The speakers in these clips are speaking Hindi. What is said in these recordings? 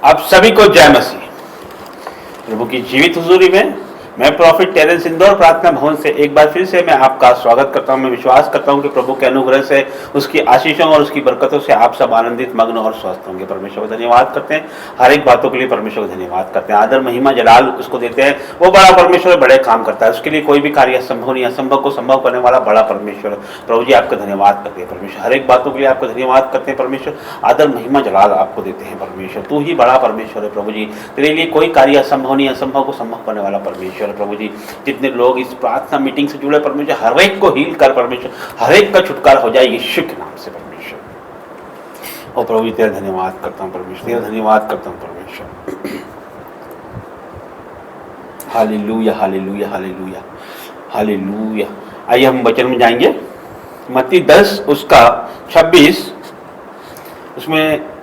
आप सभी को जय मसीह। प्रभु की जीवित हुजूरी में मैं प्रॉफिट टेरेंस इंदौर प्रार्थना भवन से एक बार फिर से मैं आपका स्वागत करता हूं। मैं विश्वास करता हूं कि प्रभु के अनुग्रह से, उसकी आशीषों और उसकी बरकतों से आप सब आनंदित, मग्न और स्वस्थ होंगे। परमेश्वर को धन्यवाद करते हैं, हर एक बातों के लिए परमेश्वर को धन्यवाद करते हैं, आदर महिमा जलाल उसको देते हैं। वो बड़ा परमेश्वर बड़े काम करता है, उसके लिए कोई भी कार्य असंभव नहीं, असंभव को संभव करने वाला बड़ा परमेश्वर। प्रभु जी आपका धन्यवाद करते हैं परमेश्वर, हर एक बातों के लिए आपका धन्यवाद करते हैं परमेश्वर, आदर महिमा जलाल आपको देते हैं परमेश्वर। तू ही बड़ा परमेश्वर है प्रभु जी, तेरे लिए कोई कार्य असंभव नहीं, असंभव को संभव करने वाला परमेश्वर है प्रभु जी। जितने लोग इस प्रार्थना मीटिंग से जुड़े परमेश्वर, हर एक को हील कर परमेश्वर, हर एक का छुटकारा हो जाए यीशु के नाम से परमेश्वर। ओ प्रभु जी तेरा धन्यवाद करता हूँ परमेश्वर, तेरा धन्यवाद करता हूँ परमेश्वर। Hallelujah hallelujah hallelujah hallelujah. आइए हम वचन में जाएंगे, मत्ती 10 उसका 26, उसमें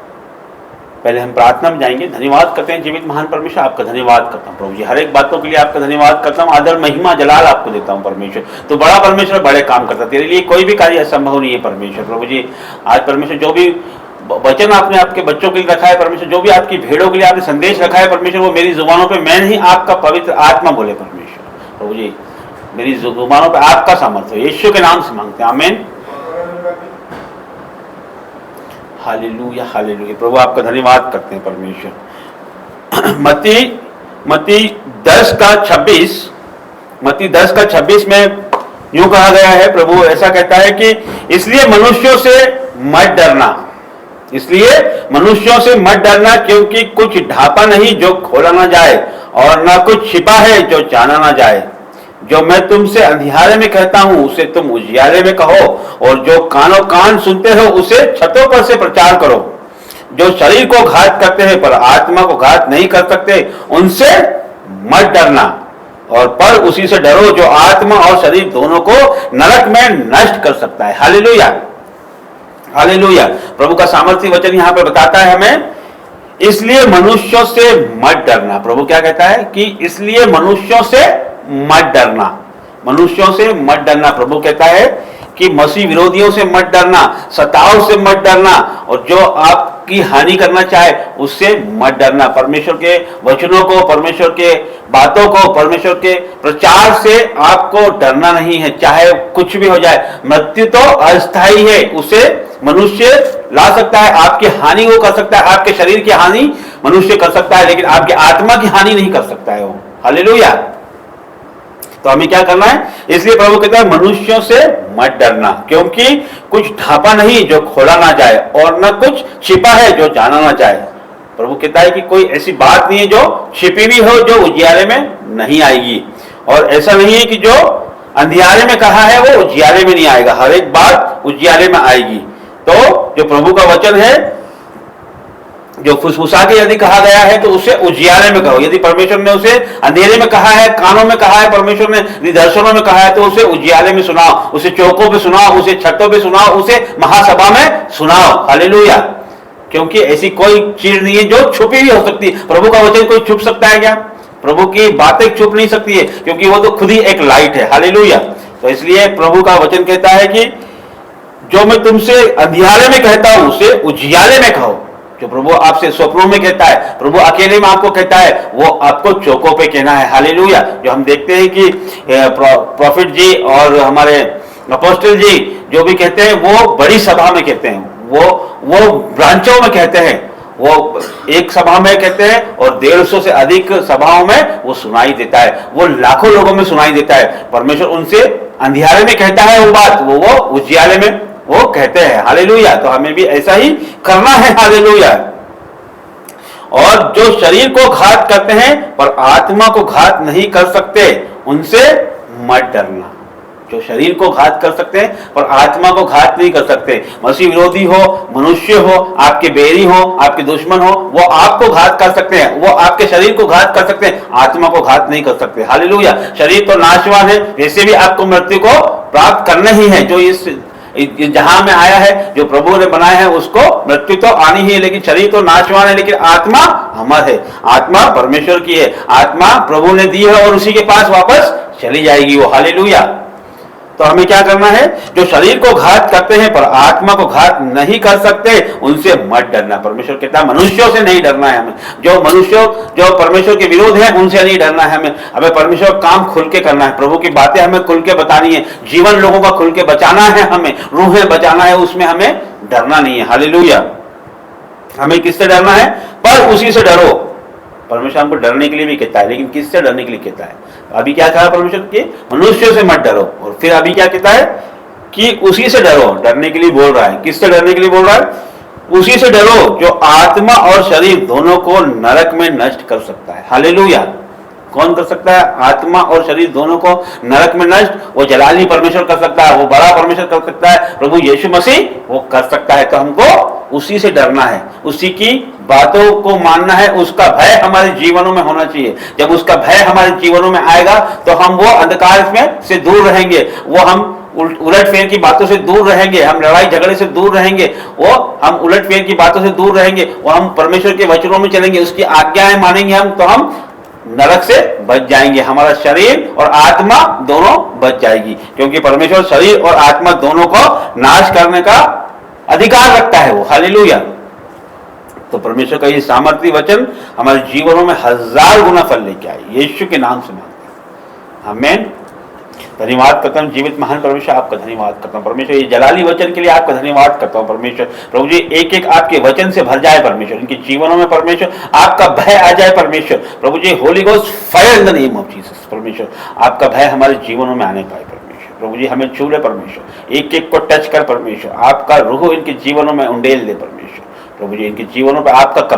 पहले हम प्रार्थना में जाएंगे। धन्यवाद करते हैं जीवित महान परमेश्वर, आपका धन्यवाद करता हूँ प्रभु जी, हर एक बातों के लिए आपका धन्यवाद करता हूँ, आदर महिमा जलाल आपको देता हूँ परमेश्वर। तो बड़ा परमेश्वर बड़े काम करता है, तेरे लिए कोई भी कार्य असंभव नहीं है परमेश्वर। प्रभु जी आज परमेश्वर जो भी वचन आपने आपके बच्चों के लिए रखा है परमेश्वर, जो भी आपकी भेड़ों के लिए आपने संदेश रखा है परमेश्वर, वो मेरी जुबानों पर मैं नहीं, आपका पवित्र आत्मा बोले परमेश्वर। प्रभु जी मेरी जुबानों पर आपका सामर्थ्य हो, यीशु के नाम से मांगते हैं, आमीन। Hallelujah hallelujah. प्रभु आपका धन्यवाद करते हैं परमेश्वर। मत्ती 10 का 26, मत्ती 10 का 26 में यूं कहा गया है, प्रभु ऐसा कहता है कि इसलिए मनुष्यों से मत डरना, इसलिए मनुष्यों से मत डरना, क्योंकि कुछ ढापा नहीं जो खोला ना जाए, और न कुछ छिपा है जो जाना ना जाए। जो मैं तुमसे अंधियारे में कहता हूं उसे तुम उजियारे में कहो, और जो कानों कान सुनते हो उसे छतों पर से प्रचार करो। जो शरीर को घात करते हैं पर आत्मा को घात नहीं कर सकते, उनसे मत डरना, और पर उसी से डरो जो आत्मा और शरीर दोनों को नरक में नष्ट कर सकता है। Hallelujah hallelujah. प्रभु का सामर्थ्य वचन यहां पर बताता है हमें, इसलिए मनुष्यों से मत डरना। प्रभु क्या कहता है कि इसलिए मनुष्यों से मत डरना, मनुष्यों से मत डरना। प्रभु कहता है कि मसीह विरोधियों से मत डरना, सताव से मत डरना, और जो आपकी हानि करना चाहे उससे मत डरना। परमेश्वर के वचनों को, परमेश्वर के बातों को, परमेश्वर के प्रचार से आपको डरना नहीं है, चाहे कुछ भी हो जाए। मृत्यु तो अस्थायी है, उसे मनुष्य ला सकता है, आपकी हानि वो कर सकता है, आपके शरीर की हानि मनुष्य कर सकता है, लेकिन आपकी आत्मा की हानि नहीं कर सकता है वो। हालेलुया। तो हमें क्या करना है? इसलिए प्रभु कहता है मनुष्यों से मत डरना, क्योंकि कुछ ढापा नहीं जो खोला ना जाए, और न कुछ छिपा है जो जाना ना जाए। प्रभु कहता है कि कोई ऐसी बात नहीं है जो छिपी हुई हो, जो उजियारे में नहीं आएगी, और ऐसा नहीं है कि जो अंधियारे में कहा है वो उजियारे में नहीं आएगा, हर एक बात उजियारे में आएगी। तो जो प्रभु का वचन है, जो फुसफुसा के यदि कहा गया है तो उसे उजियारे में कहो। यदि परमेश्वर ने उसे अंधेरे में कहा है, कानों में कहा है, परमेश्वर ने दर्शनों में कहा है, तो उसे उजियारे में सुनाओ, उसे चौकों पे सुनाओ, उसे छतों पे सुनाओ, उसे महासभा में सुनाओ। हालेलुया। क्योंकि ऐसी कोई चीज नहीं है जो छुपी भी हो सकती है। प्रभु का वचन कोई छुप सकता है क्या? प्रभु की बातें छुप नहीं सकती है, क्योंकि वो तो खुद ही एक लाइट है। हालेलुया। तो इसलिए प्रभु का वचन कहता है कि जो मैं तुमसे अंधियारे में कहता हूं उसे उजियारे में कहो। जो प्रभु आपसे स्वप्नों में कहता है, प्रभु अकेले में आपको कहता है, वो आपको चौकों पे कहना है। हालेलुया। जो हम देखते हैं कि प्रॉफिट जी और हमारे अपोस्टल जी जो भी कहते हैं वो बड़ी सभा में कहते हैं, वो ब्रांचों में कहते हैं, वो एक सभा में कहते हैं और 150 से अधिक सभाओं में वो सुनाई देता है, वो लाखों लोगों में सुनाई देता है। परमेश्वर उनसे अंधियारे में कहता है वो बात, वो उजियारे में वो कहते हैं। हालेलुया। तो हमें भी ऐसा ही करना है। हालेलुया। और जो शरीर को घात करते हैं पर आत्मा को घात नहीं कर सकते, उनसे मत डरना। जो शरीर को घात कर सकते हैं पर आत्मा को घात नहीं कर सकते, मसीह विरोधी हो, मनुष्य हो, आपके बैरी हो, आपके दुश्मन हो, वो आपको घात कर सकते हैं, वो आपके शरीर को घात कर सकते हैं, आत्मा को घात नहीं कर सकते। हालेलुया। शरीर तो नाशवान है, वैसे भी आपको मृत्यु को प्राप्त करना ही है। जो इस जहां में आया है, जो प्रभु ने बनाया है, उसको मृत्यु तो आनी ही है, लेकिन शरीर तो नाशवान है, लेकिन आत्मा अमर है, आत्मा परमेश्वर की है, आत्मा प्रभु ने दी है और उसी के पास वापस चली जाएगी वो। हालेलुया। तो हमें क्या करना है? जो शरीर को घात करते हैं पर आत्मा को घात नहीं कर सकते, उनसे मत डरना। परमेश्वर कहता है मनुष्यों से नहीं डरना है हमें। जो परमेश्वर के विरोध है उनसे नहीं डरना है हमें परमेश्वर काम खुल के करना है। प्रभु की बातें हमें खुल के बतानी है, जीवन लोगों का खुल के बचाना है, हमें रूहें बचाना है, उसमें हमें डरना नहीं है। हालेलुया। हमें किससे डरना है? पर उसी से डरो। परमेश्वर हमको डरने के लिए भी कहता है, लेकिन किससे डरने के लिए कहता है? अभी क्या कहा परमेश्वर के? मनुष्यों से मत डरो। और फिर अभी क्या कहता है कि उसी से डरो। डरने के लिए बोल रहा है। किससे डरने के लिए बोल रहा है? उसी से डरो जो आत्मा और शरीर दोनों को नरक में नष्ट कर सकता है। हालेलुया। कौन कर सकता है? आत्मा और शरीर दोनों को नरक में नष्ट वो जलाली परमेश्वर कर सकता है, वो बड़ा परमेश्वर कर सकता है, प्रभु यीशु मसीह वो कर सकता है। तो हमको उसी से डरना है, उसी की बातों को मानना है, उसका भय हमारे जीवनों में होना चाहिए। जब उसका भय हमारे जीवनों में आएगा तो हम वो अंधकार में से दूर रहेंगे, वो हम उलट फेर की बातों से दूर रहेंगे, हम लड़ाई झगड़े से दूर रहेंगे, वो हम उलट फेर की बातों से दूर रहेंगे, वो हम परमेश्वर के वचनों में चलेंगे, उसकी आज्ञाएं मानेंगे हम, तो हम नरक से बच जाएंगे। हमारा शरीर और आत्मा दोनों बच जाएगी, क्योंकि परमेश्वर शरीर और आत्मा दोनों को नाश करने का अधिकार रखता है वो। हालेलुया। तो परमेश्वर का ये सामर्थ्य वचन हमारे जीवनों में 1000 गुना फल लेके आए। यीशु के नाम से मांगते हैं, आमीन। धन्यवाद करता हूँ जीवित महान परमेश्वर, आपका धन्यवाद करता हूँ परमेश्वर, ये जलाली वचन के लिए आपका धन्यवाद करता हूँ परमेश्वर। प्रभु जी एक एक आपके वचन से भर जाए परमेश्वर, इनके जीवनों में परमेश्वर आपका भय आ जाए परमेश्वर। प्रभु ji holy ghost fire in the name of Jesus परमेश्वर, आपका भय हमारे जीवनों में आने पाए परमेश्वर। प्रभु जी हमें छू ले परमेश्वर, एक एक को टच कर परमेश्वर, आपका रूह इनके जीवनों में उंडेल दे परमेश्वर। प्रभु जी इनके जीवनों पर आपका कब्जा